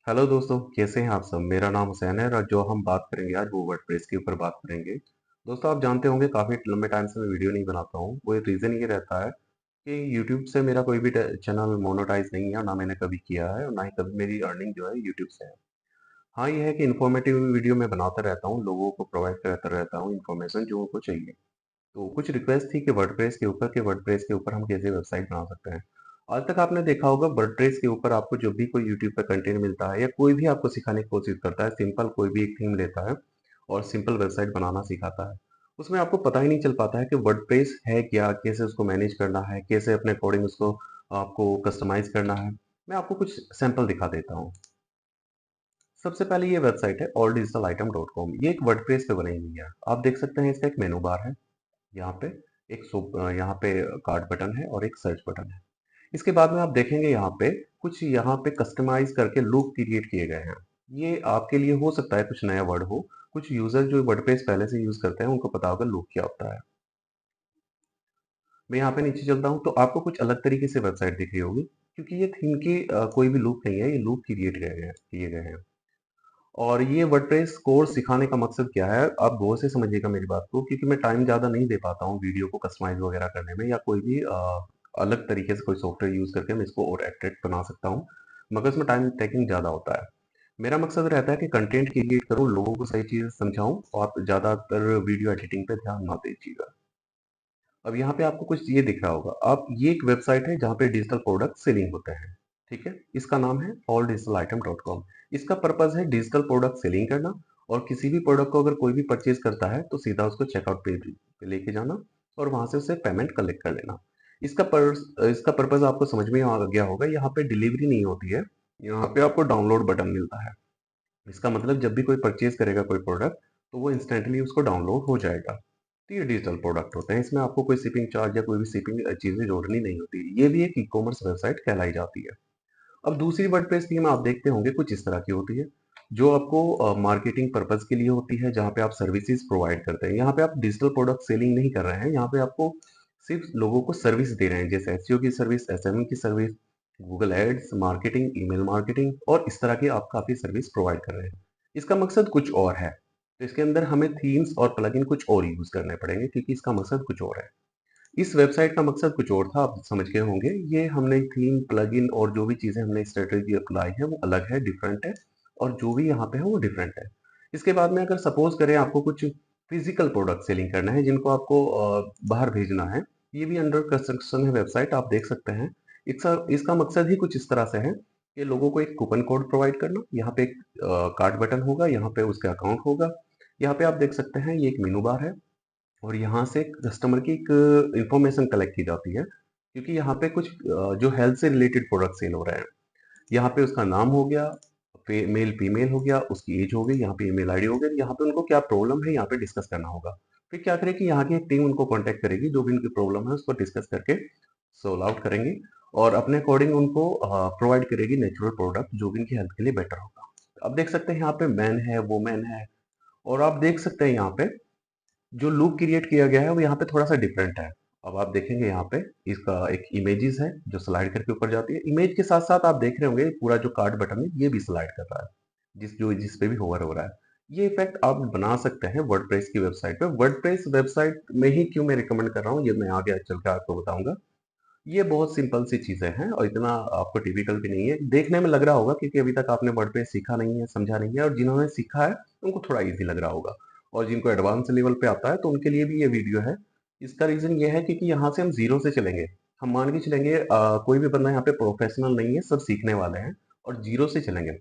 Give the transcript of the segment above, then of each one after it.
Hello दोस्तों, कैसे हैं आप सब? मेरा नाम हुसैन है और जो हम बात करेंगे आज वो वर्डप्रेस के ऊपर बात करेंगे। दोस्तों, आप जानते होंगे काफ़ी लंबे टाइम से मैं वीडियो नहीं बनाता हूँ। वो एक रीज़न ये रहता है कि यूट्यूब से मेरा कोई भी चैनल मोनेटाइज नहीं है और ना मैंने कभी किया है और ना ही कभी मेरी अर्निंग जो है यूट्यूब से है। हाँ, ये है कि इन्फॉर्मेटिव वीडियो मैं बनाता रहता हूँ, लोगों को प्रोवाइड करता रहता हूँ इन्फॉर्मेशन जो उनको चाहिए। तो कुछ रिक्वेस्ट थी कि वर्डप्रेस के ऊपर हम कैसे वेबसाइट बना सकते हैं। आज तक आपने देखा होगा वर्डप्रेस के ऊपर आपको जब भी कोई यूट्यूब पे कंटेंट मिलता है या कोई भी आपको सिखाने की कोशिश करता है, सिंपल कोई भी एक थीम लेता है और सिंपल वेबसाइट बनाना सिखाता है। उसमें आपको पता ही नहीं चल पाता है कि वर्डप्रेस है क्या, कैसे उसको मैनेज करना है, कैसे अपने अकॉर्डिंग उसको आपको कस्टमाइज़ करना है। मैं आपको कुछ सैंपल दिखा देता हूँ। सबसे पहले ये वेबसाइट है alldigitalitem.com। ये एक वर्डप्रेस पे बनी हुई है। आप देख सकते हैं इसका एक मेनू बार है। यहाँ पे यहाँ पे कार्ड बटन है और एक सर्च बटन है। इसके बाद में आप देखेंगे यहाँ पे कस्टमाइज करके लूप क्रिएट किए गए हैं। ये आपके लिए हो सकता है कुछ नया वर्ड हो। कुछ यूजर जो वर्डप्रेस पहले से यूज करते हैं उनको पता होगा लूप क्या होता है। मैं यहाँ पे नीचे चलता हूँ तो आपको कुछ अलग तरीके से वेबसाइट दिख रही होगी क्योंकि ये थीम की कोई भी लूप नहीं है, ये लूप किए गए हैं। और ये वर्डप्रेस कोर्स सिखाने का मकसद क्या है, आप गौर से समझिएगा मेरी बात को, क्योंकि मैं टाइम ज़्यादा नहीं दे पाता हूँ वीडियो को कस्टमाइज़ वगैरह करने में या कोई भी अलग तरीके से कोई सॉफ्टवेयर यूज़ करके मैं इसको और एट्रैक्ट बना सकता हूँ, मगर इसमें टाइम टेकिंग ज़्यादा होता है। मेरा मकसद रहता है कि कंटेंट क्रिएट करूँ, लोगों को सही चीज़ें समझाऊँ और आप ज़्यादातर वीडियो एडिटिंग पे ध्यान ना दीजिएगा। अब यहाँ पे आपको कुछ ये दिख रहा होगा, आप ये एक वेबसाइट है जहाँ पे डिजिटल प्रोडक्ट सेलिंग होते हैं, ठीक है? इसका नाम है alldigitalitem.com। इसका पर्पस है डिजिटल प्रोडक्ट सेलिंग करना और किसी भी प्रोडक्ट को अगर कोई भी परचेज करता है तो सीधा उसको चेकआउट पेज पे लेके जाना और वहां से उसे पेमेंट कलेक्ट कर लेना। इसका पर्पस आपको समझ में आ गया होगा। यहाँ पे डिलीवरी नहीं होती है, यहाँ पे आपको डाउनलोड बटन मिलता है। इसका मतलब जब भी कोई परचेज करेगा कोई प्रोडक्ट तो वो इंस्टेंटली उसको डाउनलोड हो जाएगा। तो ये डिजिटल प्रोडक्ट होते हैं, इसमें आपको कोई शिपिंग चार्ज या कोई भी शिपिंग चीजें जोड़नी नहीं होती। ये भी एक ई कॉमर्स वेबसाइट कहलाई जाती है। अब दूसरी वर्डप्रेस थीम आप देखते होंगे कुछ इस तरह की होती है जो आपको मार्केटिंग पर्पज के लिए होती है, जहाँ पे आप सर्विसेज प्रोवाइड करते हैं। यहाँ पे आप डिजिटल प्रोडक्ट सेलिंग नहीं कर रहे हैं, यहाँ पे आपको सिर्फ लोगों को सर्विस दे रहे हैं, जैसे एसईओ की सर्विस, एसएमएम की service, Google ads marketing, email marketing और इस तरह की आप काफी सर्विस प्रोवाइड कर रहे हैं। इसका मकसद कुछ और है, तो इसके अंदर हमें थीम्स और प्लगइन कुछ और यूज करने पड़ेंगे क्योंकि इसका मकसद कुछ और है। इस वेबसाइट का मकसद कुछ और था, आप समझ गए होंगे। ये हमने थीम, प्लगइन और जो भी चीज़ें हमने स्ट्रेटजी अप्लाई है वो अलग है, डिफरेंट है और जो भी यहाँ पे है वो डिफरेंट है। इसके बाद में अगर सपोज करें आपको कुछ फिजिकल प्रोडक्ट सेलिंग करना है जिनको आपको बाहर भेजना है, ये भी अंडर कंस्ट्रक्शन है वेबसाइट, आप देख सकते हैं। इसका मकसद ही कुछ इस तरह से है कि लोगों को एक कूपन कोड प्रोवाइड करना। यहाँ पे एक कार्ड बटन होगा, यहाँ पे उसका अकाउंट होगा। यहाँ पे आप देख सकते हैं ये एक मेनू बार है और यहाँ से कस्टमर की एक इंफॉर्मेशन कलेक्ट की जाती है क्योंकि यहाँ पे कुछ जो हेल्थ से रिलेटेड प्रोडक्ट सेल हो रहे हैं। यहाँ पे उसका नाम हो गया, मेल फीमेल हो गया, उसकी एज हो गई, यहाँ पे ईमेल आईडी हो गई, यहाँ पे उनको क्या प्रॉब्लम है यहाँ पे डिस्कस करना होगा। फिर क्या करेगी, यहाँ की एक टीम उनको कांटेक्ट करेगी, जो भी उनकी प्रॉब्लम है उसको डिस्कस करके सोल्व आउट करेंगे और अपने अकॉर्डिंग उनको प्रोवाइड करेगी नेचुरल प्रोडक्ट जो भी इनकी हेल्थ के लिए बेटर होगा। अब देख सकते हैं यहाँ पे मैन है, वुमेन है और आप देख सकते हैं यहाँ पे जो लूप क्रिएट किया गया है वो यहाँ पे थोड़ा सा डिफरेंट है। अब आप देखेंगे यहाँ पे इसका एक इमेजेस है जो स्लाइड करके ऊपर जाती है। इमेज के साथ साथ आप देख रहे होंगे पूरा जो कार्ड बटन है ये भी स्लाइड कर रहा है, जिस पे भी होवर हो रहा है। ये इफेक्ट आप बना सकते हैं वर्डप्रेस की वेबसाइट पे। वर्डप्रेस वेबसाइट में ही क्यों मैं रिकमेंड कर रहा हूँ ये मैं आगे चल के आपको बताऊंगा। ये बहुत सिंपल सी चीजें हैं और इतना आपको टिपिकल भी नहीं है, देखने में लग रहा होगा क्योंकि अभी तक आपने वर्डप्रेस सीखा नहीं है, समझा नहीं है, और जिन्होंने सीखा है उनको थोड़ा इजी लग रहा होगा और जिनको एडवांस लेवल पे आता है तो उनके लिए भी ये वीडियो है। इसका रीजन ये है क्योंकि यहाँ से हम जीरो से चलेंगे। हम मान के चलेंगे कोई भी बंदा यहाँ पे प्रोफेशनल नहीं है, सब सीखने वाले हैं और जीरो से चलेंगे।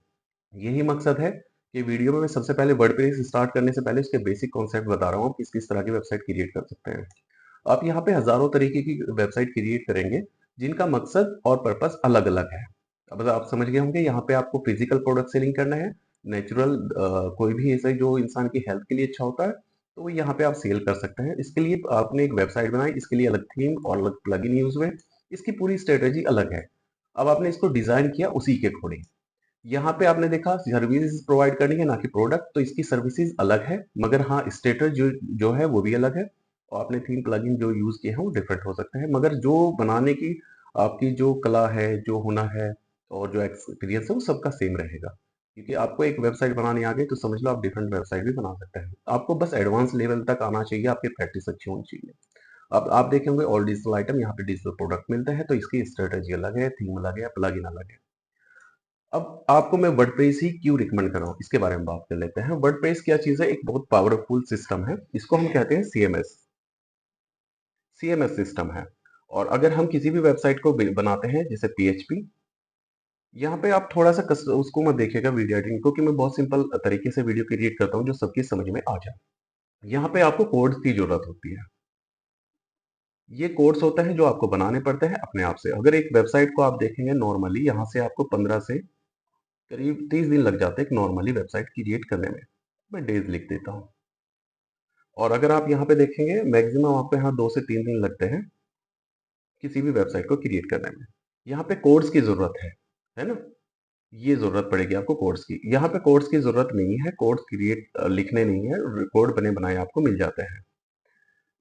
यही मकसद है कि वीडियो में मैं सबसे पहले वर्डप्रेस स्टार्ट करने से पहले उसके बेसिक कॉन्सेप्ट बता रहा हूँ, किस किस तरह की वेबसाइट क्रिएट कर सकते हैं। आप यहाँ पे हजारों तरीके की वेबसाइट क्रिएट करेंगे जिनका मकसद और पर्पस अलग अलग है। अब आप समझ गए होंगे, यहाँ पे आपको फिजिकल प्रोडक्ट सेलिंग करना है, नेचुरल कोई भी ऐसा जो इंसान की हेल्थ के लिए अच्छा होता है तो वो यहाँ पे आप सेल कर सकते हैं। इसके लिए आपने एक वेबसाइट बनाई, इसके लिए अलग थीम और अलग प्लगइन यूज हुए, इसकी पूरी स्ट्रेटेजी अलग है। अब आपने इसको डिजाइन किया उसी के अकॉर्डिंग। यहाँ पे आपने देखा सर्विसेज प्रोवाइड करनी है ना कि प्रोडक्ट, तो इसकी सर्विसेज अलग है मगर हाँ स्टेटस जो है वो भी अलग है और आपने थीम प्लगइन जो यूज किए हैं वो डिफरेंट हो सकते हैं, मगर जो बनाने की आपकी जो कला है, जो हुनर है और जो एक्सपीरियंस है वो सबका सेम रहेगा। क्योंकि आपको एक वेबसाइट बनानी आ गई तो समझ लो आप डिफरेंट वेबसाइट भी बना सकते हैं। आपको बस एडवांस लेवल तक आना चाहिए, आपकी प्रैक्टिस अच्छी होनी चाहिए। अब आप देखेंगे ऑल डिजिटल आइटम, यहाँ पे डिजिटल प्रोडक्ट मिलते हैं, तो इसकी स्ट्रेटेजी अलग है, थीम अलग है, प्लगइन अलग है। अब आपको मैं वर्डप्रेस ही क्यों रिकमेंड कर रहा हूँ, इसके बारे में बात कर लेते हैं। वर्डप्रेस क्या चीज़ है? एक बहुत पावरफुल सिस्टम है, इसको हम कहते हैं सीएमएस। सीएमएस सिस्टम है। और अगर हम किसी भी वेबसाइट को बनाते हैं, जैसे पीएचपी, यहाँ पे आप थोड़ा सा उसको मत देखिएगा वीडियो एडिटिंग को, कि मैं बहुत सिंपल तरीके से वीडियो क्रिएट करता हूँ जो सबकी समझ में आ जाए। यहाँ पे आपको कोड्स की जरूरत होती है। ये कोड्स होते हैं जो आपको बनाने पड़ते हैं अपने आप से। अगर एक वेबसाइट को आप देखेंगे नॉर्मली, यहाँ से आपको 15 से करीब 30 दिन लग जाते हैं एक नॉर्मली वेबसाइट क्रिएट करने में। मैं डेज लिख देता हूँ। और अगर आप यहाँ पे देखेंगे, मैक्सिमम आपको यहाँ 2 से 3 दिन लगते हैं किसी भी वेबसाइट को क्रिएट करने में। यहाँ पे कोड्स की जरूरत है ना? ये जरूरत पड़ेगी आपको कोड्स की। यहाँ पे कोड्स की जरूरत नहीं है, कोड्स क्रिएट लिखने नहीं है, कोड बने बनाए आपको मिल जाते हैं।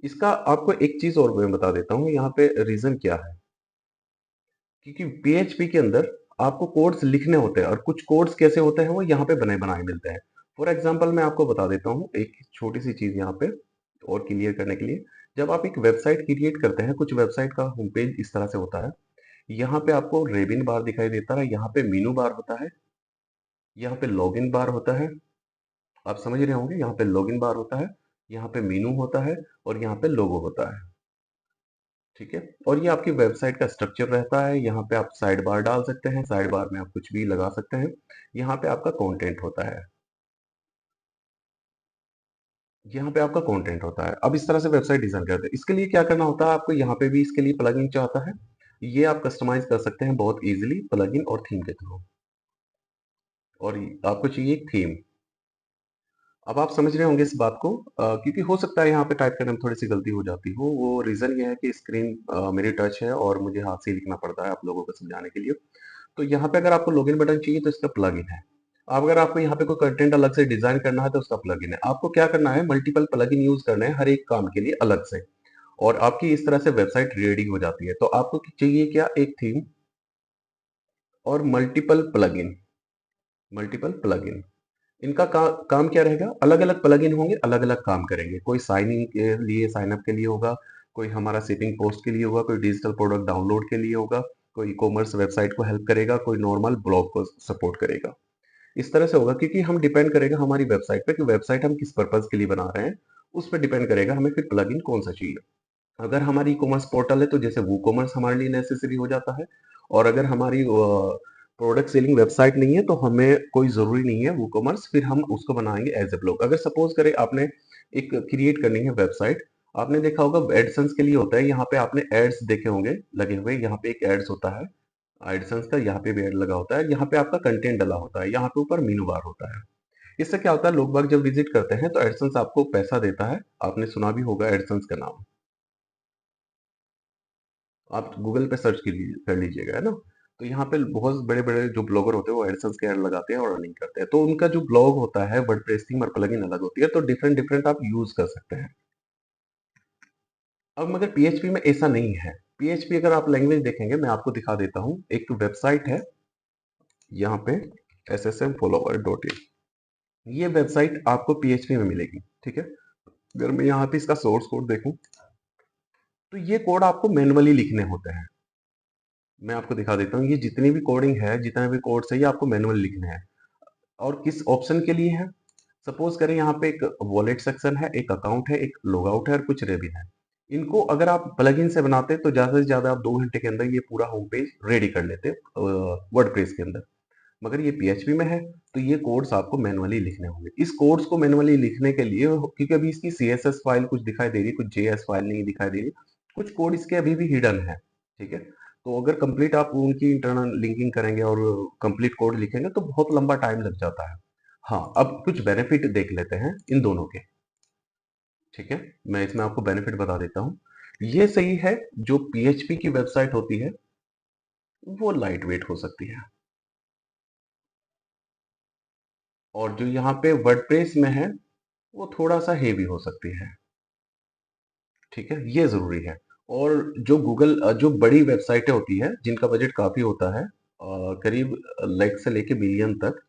इसका आपको एक चीज और मैं बता देता हूँ, यहाँ पे रीजन क्या है। क्योंकि पीएचपी के अंदर आपको कोड्स लिखने होते हैं, और कुछ कोड्स कैसे होते हैं वो यहाँ पे बने बनाए मिलते हैं। फॉर एग्जाम्पल मैं आपको बता देता हूँ एक छोटी सी चीज यहाँ पे और क्लियर करने के लिए। जब आप एक वेबसाइट क्रिएट करते हैं, कुछ वेबसाइट का होम पेज इस तरह से होता है। यहाँ पे आपको रेबिन बार दिखाई देता है, यहाँ पे मीनू बार होता है, यहाँ पे लॉगिन बार होता है। आप समझ रहे होंगे, यहाँ पे लॉगिन बार होता है, यहाँ पे मीनू होता है, और यहाँ पे लोगो होता है। ठीक है, और ये आपकी वेबसाइट का स्ट्रक्चर रहता है। यहाँ पे आप साइड बार डाल सकते हैं, साइड बार में आप कुछ भी लगा सकते हैं। यहाँ पे आपका कंटेंट होता है, यहाँ पे आपका कंटेंट होता है। अब इस तरह से वेबसाइट डिजाइन करते हैं। इसके लिए क्या करना होता है आपको, यहाँ पे भी इसके लिए प्लगइन चाहता है। ये आप कस्टमाइज कर सकते हैं बहुत इजीली प्लगइन और थीम के थ्रू। और आपको चाहिए एक थीम। अब आप समझ रहे होंगे इस बात को, क्योंकि हो सकता है यहाँ पे टाइप करने में थोड़ी सी गलती हो जाती हो। वो रीजन ये है कि स्क्रीन मेरी टच है और मुझे हाथ से ही लिखना पड़ता है आप लोगों को समझाने के लिए। तो यहाँ पे अगर आपको लॉगिन बटन चाहिए तो इसका प्लगइन है। अब अगर आपको यहाँ पे कोई कंटेंट अलग से डिजाइन करना है तो उसका प्लगइन है। आपको क्या करना है, मल्टीपल प्लगइन यूज करने हैं हर एक काम के लिए अलग से, और आपकी इस तरह से वेबसाइट रेडी हो जाती है। तो आपको चाहिए क्या, एक थीम और मल्टीपल प्लगइन। मल्टीपल प्लगइन, इनका काम क्या रहेगा, अलग अलग प्लगइन होंगे, अलग अलग काम करेंगे। कोई साइन इन के लिए, साइन अप के लिए होगा, कोई हमारा शिपिंग पोस्ट के लिए होगा, कोई डिजिटल प्रोडक्ट डाउनलोड के लिए होगा, कोई ई कॉमर्स वेबसाइट को हेल्प करेगा, कोई नॉर्मल ब्लॉग को सपोर्ट करेगा। इस तरह से होगा, क्योंकि हम डिपेंड करेगा हमारी वेबसाइट पे कि वेबसाइट हम किस पर्पज के लिए बना रहे हैं। उस पर डिपेंड करेगा हमें फिर प्लगइन कौन सा चाहिए। अगर हमारी ई कॉमर्स पोर्टल है तो जैसे वो कॉमर्स हमारे लिए नेसेसरी हो जाता है। और अगर हमारी प्रोडक्ट सेलिंग वेबसाइट नहीं है तो हमें कोई जरूरी नहीं है वो कॉमर्स, फिर हम उसको बनाएंगे एज ए ब्लॉग। अगर सपोज करें आपने एक क्रिएट करनी है वेबसाइट, आपने देखा होगा एडसेंस के लिए होता है, यहाँ पे आपने एड्स देखे होंगे लगे हुए, यहाँ पे एक एड्स होता है एडसेंस का, यहाँ पे भी एड लगा होता है, यहाँ पे आपका कंटेंट डला होता है, यहाँ पे ऊपर मीनू बार होता है। इससे क्या होता है, लोग बाग जब विजिट करते हैं तो एडसेंस आपको पैसा देता है। आपने सुना भी होगा एडसेंस का नाम, आप गूगल पे सर्च कर लीजिएगा, है ना? तो यहाँ पे बहुत बड़े-बड़े जो ब्लॉगर होते हैं वो एडसेंस के ऐड लगाते हैं और अर्निंग करते हैं। तो उनका जो ब्लॉग होता है वर्डप्रेस थीम और प्लगइन अलग होती है, तो डिफरेंट डिफरेंट आप यूज कर सकते हैं। अब मगर पीएचपी में ऐसा नहीं है। पीएचपी अगर आप लैंग्वेज देखेंगे, मैं आपको दिखा देता हूँ। एक वेबसाइट है यहाँ पे, ssmfollower.in, ये वेबसाइट आपको पीएचपी में मिलेगी। ठीक है, अगर मैं यहाँ पे इसका सोर्स कोड देखूं तो ये कोड आपको मैनुअली लिखने होते हैं। मैं आपको दिखा देता हूँ, ये जितनी भी कोडिंग है, जितना भी कोड्स है, ये आपको मैनुअल लिखने हैं। और किस ऑप्शन के लिए है, सपोज करें यहाँ पे एक वॉलेट सेक्शन है, एक अकाउंट है, एक लॉग आउट है और कुछ रेबिन है। इनको अगर आप प्लगइन से बनाते तो ज्यादा से ज्यादा आप 2 घंटे के अंदर ये पूरा होम पेज रेडी कर लेते वर्डप्रेस के अंदर। मगर ये पीएचपी में है तो ये कोड्स आपको मैनुअली लिखने होंगे। इस कोड्स को मैनुअली लिखने के लिए, क्योंकि अभी इसकी सीएसएस फाइल कुछ दिखाई दे रही है, कुछ जेएस फाइल नहीं दिखाई दे रही, कुछ कोड इसके अभी भी हिडन है। ठीक है, तो अगर कंप्लीट आप उनकी इंटरनल लिंकिंग करेंगे और कंप्लीट कोड लिखेंगे तो बहुत लंबा टाइम लग जाता है। हाँ, अब कुछ बेनिफिट देख लेते हैं इन दोनों के। ठीक है, मैं इसमें आपको बेनिफिट बता देता हूँ। ये सही है, जो पीएचपी की वेबसाइट होती है वो लाइट वेट हो सकती है, और जो यहाँ पे वर्डप्रेस में है वो थोड़ा सा हेवी हो सकती है। ठीक है, ये जरूरी है। और जो गूगल जो बड़ी वेबसाइटें होती है जिनका बजट काफी होता है, करीब लाख से लेके बिलियन तक,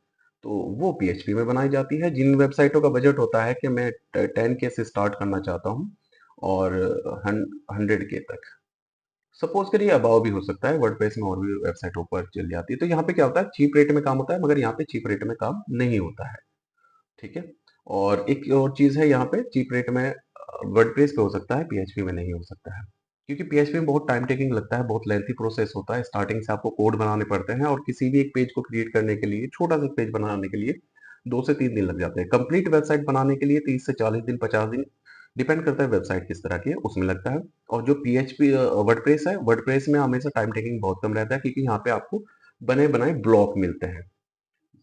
तो वो पीएचपी में बनाई जाती है। जिन वेबसाइटों का बजट होता है कि मैं 10K से स्टार्ट करना चाहता हूँ और 100K तक, सपोज करिए अबाव भी हो सकता है, वर्डप्रेस में और भी वेबसाइट ऊपर चल जाती है। तो यहाँ पे क्या होता है, चीप रेट में काम होता है, मगर यहाँ पे चीप रेट में काम नहीं होता है। ठीक है। और एक और चीज है, यहाँ पे चीप रेट में वर्डप्रेस पे हो सकता है, पीएचपी में नहीं हो सकता है, क्योंकि पीएचपी में बहुत टाइम टेकिंग लगता है, बहुत लेंथी प्रोसेस होता है। स्टार्टिंग से आपको कोड बनाने पड़ते हैं, और किसी भी एक पेज को क्रिएट करने के लिए, छोटा सा पेज बनाने के लिए 2 से 3 दिन लग जाते हैं। कंप्लीट वेबसाइट बनाने के लिए 30 से 40 दिन, 50 दिन, डिपेंड करता है वेबसाइट किस तरह की है, उसमें लगता है। और जो पीएचपी वर्डप्रेस है, वर्डप्रेस में हमेशा टाइम टेकिंग बहुत कम रहता है, क्योंकि यहाँ पे आपको बने बनाए ब्लॉक मिलते हैं।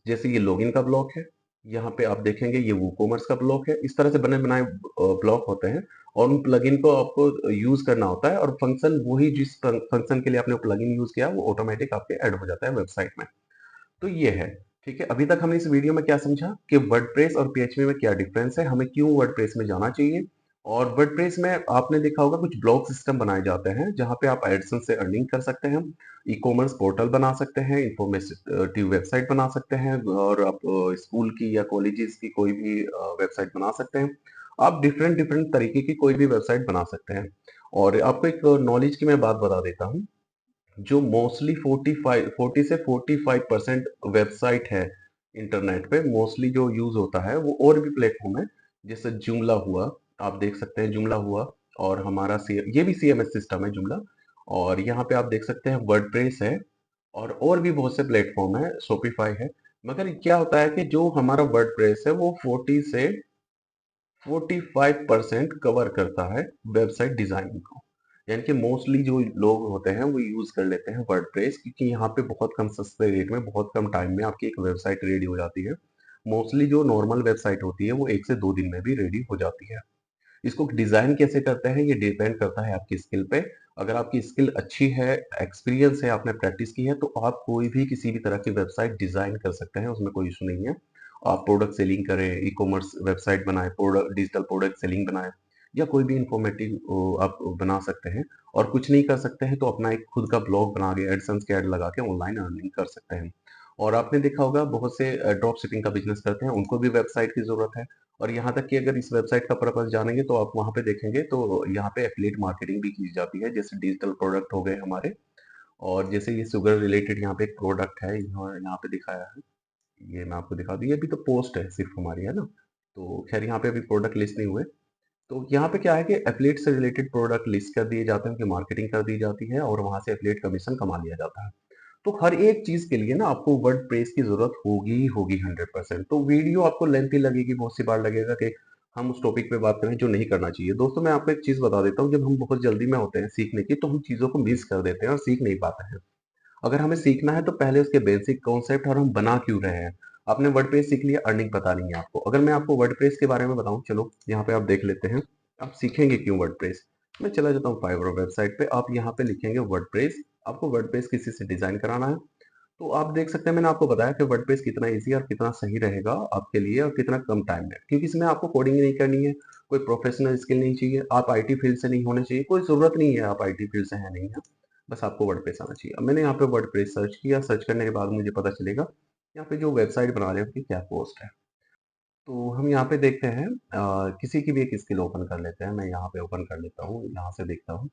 जैसे ये लॉगिन का ब्लॉक है, यहाँ पे आप देखेंगे ये वूकॉमर्स का ब्लॉक है। इस तरह से बने बनाए ब्लॉक होते हैं, और उन प्लगइन को आपको यूज करना होता है, और फंक्शन वही जिस फंक्शन के लिए आपने प्लगइन यूज किया वो ऑटोमेटिक आपके ऐड हो जाता है वेबसाइट में। तो ये है। ठीक है, अभी तक हमने इस वीडियो में क्या समझा कि वर्डप्रेस और पीएचपी में क्या डिफरेंस है, हमें क्यों वर्डप्रेस में जाना चाहिए। और वर्डप्रेस में आपने देखा होगा कुछ ब्लॉक सिस्टम बनाए जाते हैं, जहां पे आप एडसेंस से अर्निंग कर सकते हैं, ई कॉमर्स पोर्टल बना सकते हैं, इंफॉर्मेटिव वेबसाइट बना सकते हैं, और आप स्कूल की या कॉलेजेस की कोई भी वेबसाइट बना सकते हैं। आप डिफरेंट डिफरेंट तरीके की कोई भी वेबसाइट बना सकते हैं। और आपको एक नॉलेज की मैं बात बता देता हूँ, जो मोस्टली 40 से 45% वेबसाइट है इंटरनेट पे, मोस्टली जो यूज होता है वो और भी प्लेटफॉर्म है। जैसे जुमला हुआ, आप देख सकते हैं जुमला हुआ, और हमारा ये भी सीएमएस सिस्टम है जुमला। और यहाँ पे आप देख सकते हैं वर्डप्रेस है, और भी बहुत से प्लेटफॉर्म है, शॉपिफाई है। मगर क्या होता है कि जो हमारा वर्डप्रेस है वो 40 से 45% कवर करता है वेबसाइट डिजाइनिंग को। यानी कि मोस्टली जो लोग होते हैं वो यूज कर लेते हैं वर्डप्रेस, क्योंकि यहाँ पे बहुत कम सस्ते रेट में, बहुत कम टाइम में आपकी एक वेबसाइट रेडी हो जाती है। मोस्टली जो नॉर्मल वेबसाइट होती है वो 1 से 2 दिन में भी रेडी हो जाती है। इसको डिजाइन कैसे करते हैं ये डिपेंड करता है आपकी स्किल पे। अगर आपकी स्किल अच्छी है, एक्सपीरियंस है, आपने प्रैक्टिस की है, तो आप कोई भी किसी भी तरह की वेबसाइट डिजाइन कर सकते हैं, उसमें कोई इशू नहीं है। आप प्रोडक्ट सेलिंग करें, ई कॉमर्स वेबसाइट बनाए, प्रोडक्ट डिजिटल प्रोडक्ट सेलिंग बनाए, या कोई भी इंफॉर्मेटिव आप बना सकते हैं। और कुछ नहीं कर सकते हैं तो अपना एक खुद का ब्लॉग बना के एडसेंस के ऐड लगा के ऑनलाइन अर्निंग कर सकते हैं। और आपने देखा होगा बहुत से ड्रॉप शिपिंग का बिजनेस करते हैं, उनको भी वेबसाइट की जरूरत है। और यहाँ तक कि अगर इस वेबसाइट का पर्पस जानेंगे तो आप वहाँ पे देखेंगे तो यहाँ पे एफिलिएट मार्केटिंग भी की जाती है, जैसे डिजिटल प्रोडक्ट हो गए हमारे। और जैसे ये शुगर रिलेटेड यहाँ पे एक प्रोडक्ट है, यहाँ पे दिखाया है, ये मैं आपको दिखा दूँ, ये भी तो पोस्ट है सिर्फ हमारी, है ना। तो खैर यहाँ पे अभी प्रोडक्ट लिस्ट नहीं हुए। तो यहाँ पे क्या है कि एफिलिएट से रिलेटेड प्रोडक्ट लिस्ट कर दिए जाते हैं, उनकी मार्केटिंग कर दी जाती है, और वहां से एफिलिएट कमीशन कमा लिया जाता है। तो हर एक चीज के लिए ना आपको वर्डप्रेस की जरूरत होगी ही होगी 100%। तो वीडियो आपको लेंथी लगेगी, बहुत सी बार लगेगा कि हम उस टॉपिक पे बात करें जो नहीं करना चाहिए। दोस्तों मैं आपको एक चीज बता देता हूँ, जब हम बहुत जल्दी में होते हैं सीखने की, तो हम चीजों को मिस कर देते हैं और सीख नहीं पाते हैं। अगर हमें सीखना है तो पहले उसके बेसिक कॉन्सेप्ट और हम बना क्यों रहे हैं। आपने वर्डप्रेस सीख लिया, अर्निंग पता नहीं है आपको। अगर मैं आपको वर्डप्रेस के बारे में बताऊं, चलो यहाँ पे आप देख लेते हैं, आप सीखेंगे क्यों वर्डप्रेस। मैं चला जाता हूँ फाइवर वेबसाइट पे, आप यहाँ पे लिखेंगे वर्डप्रेस। आपको वर्डप्रेस किसी से डिजाइन कराना है, तो आप देख सकते हैं, मैंने आपको बताया कि वर्डप्रेस कितना इजी और कितना सही रहेगा आपके लिए, और कितना कम टाइम में, क्योंकि इसमें आपको कोडिंग नहीं करनी है, कोई प्रोफेशनल स्किल नहीं चाहिए, आप आईटी फील्ड से नहीं होने चाहिए, कोई जरूरत नहीं है आप आईटी फील्ड से है नहीं है, बस आपको वर्डप्रेस आना चाहिए। अब मैंने यहाँ पे वर्डप्रेस सर्च किया, सर्च करने के बाद मुझे पता चलेगा यहाँ पे जो वेबसाइट बना रहे हैं उसकी क्या कॉस्ट है। तो हम यहाँ पे देखते हैं, किसी की भी एक स्किल ओपन कर लेते हैं। मैं यहाँ पे ओपन कर लेता हूँ, यहाँ से देखता हूँ।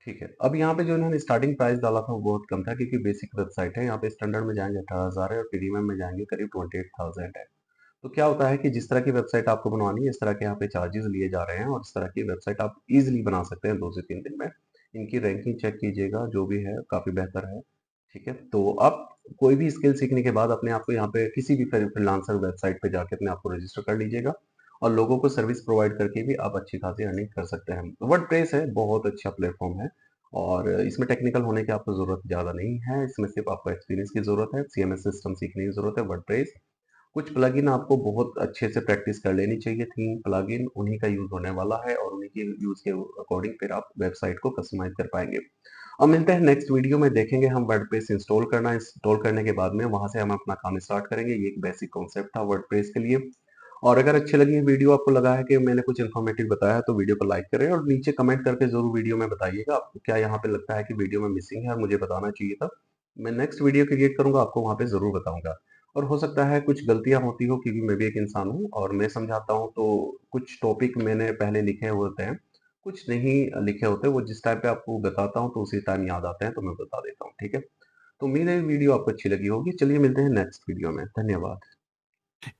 ठीक है, अब यहाँ पे जो इन्होंने स्टार्टिंग प्राइस डाला था वो बहुत कम था, क्योंकि बेसिक वेबसाइट है। यहाँ पे स्टैंडर्ड में जाएंगे 18,000 है, और प्रीमियम में जाएंगे करीब 28,000 है। तो क्या होता है कि जिस तरह की वेबसाइट आपको बनवानी है, इस तरह के यहाँ पे चार्जेस लिए जा रहे हैं, और इस तरह की वेबसाइट आप इजीली बना सकते हैं 2 से 3 दिन में। इनकी रैंकिंग चेक कीजिएगा, जो भी है काफी बेहतर है। ठीक है, तो आप कोई भी स्किल सीखने के बाद अपने आप को यहाँ पे किसी भी फ्रीलांसर वेबसाइट पे जाके अपने आप को रजिस्टर कर लीजिएगा, और लोगों को सर्विस प्रोवाइड करके भी आप अच्छी खासी अर्निंग कर सकते हैं। वर्डप्रेस है, बहुत अच्छा प्लेटफॉर्म है, और इसमें टेक्निकल होने की आपको जरूरत ज्यादा नहीं है। इसमें सिर्फ आपको एक्सपीरियंस की जरूरत है, सीएमएस सिस्टम सीखने की जरूरत है। वर्डप्रेस, कुछ प्लगइन आपको बहुत अच्छे से प्रैक्टिस कर लेनी चाहिए। थीम प्लगइन उन्हीं का यूज होने वाला है, और उन्हीं के यूज के अकॉर्डिंग फिर आप वेबसाइट को कस्टमाइज कर पाएंगे। अब मिलते हैं नेक्स्ट वीडियो में, देखेंगे हम वर्डप्रेस इंस्टॉल करना। इंस्टॉल करने के बाद में वहां से हम अपना काम स्टार्ट करेंगे। ये एक बेसिक कॉन्सेप्ट था वर्डप्रेस के लिए। और अगर अच्छी लगी वीडियो, आपको लगा है कि मैंने कुछ इन्फॉर्मेटिव बताया, तो वीडियो को लाइक करें, और नीचे कमेंट करके जरूर वीडियो में बताइएगा आपको क्या यहाँ पे लगता है कि वीडियो में मिसिंग है और मुझे बताना चाहिए था। मैं नेक्स्ट वीडियो क्रिएट करूँगा, आपको वहाँ पे ज़रूर बताऊँगा। और हो सकता है कुछ गलतियाँ होती हो, क्योंकि मैं भी एक इंसान हूँ और मैं समझाता हूँ, तो कुछ टॉपिक मैंने पहले लिखे हुए होते हैं, कुछ नहीं लिखे होते, वो जिस टाइम पे आपको बताता हूँ तो उसी टाइम याद आते हैं, तो मैं बता देता हूँ, ठीक है? तो उम्मीद है वीडियो आपको अच्छी लगी होगी। चलिए मिलते हैं नेक्स्ट वीडियो में। धन्यवाद।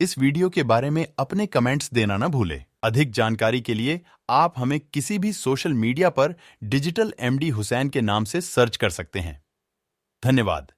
इस वीडियो के बारे में अपने कमेंट्स देना ना भूलें। अधिक जानकारी के लिए आप हमें किसी भी सोशल मीडिया पर डिजिटल एमडी हुसैन के नाम से सर्च कर सकते हैं। धन्यवाद।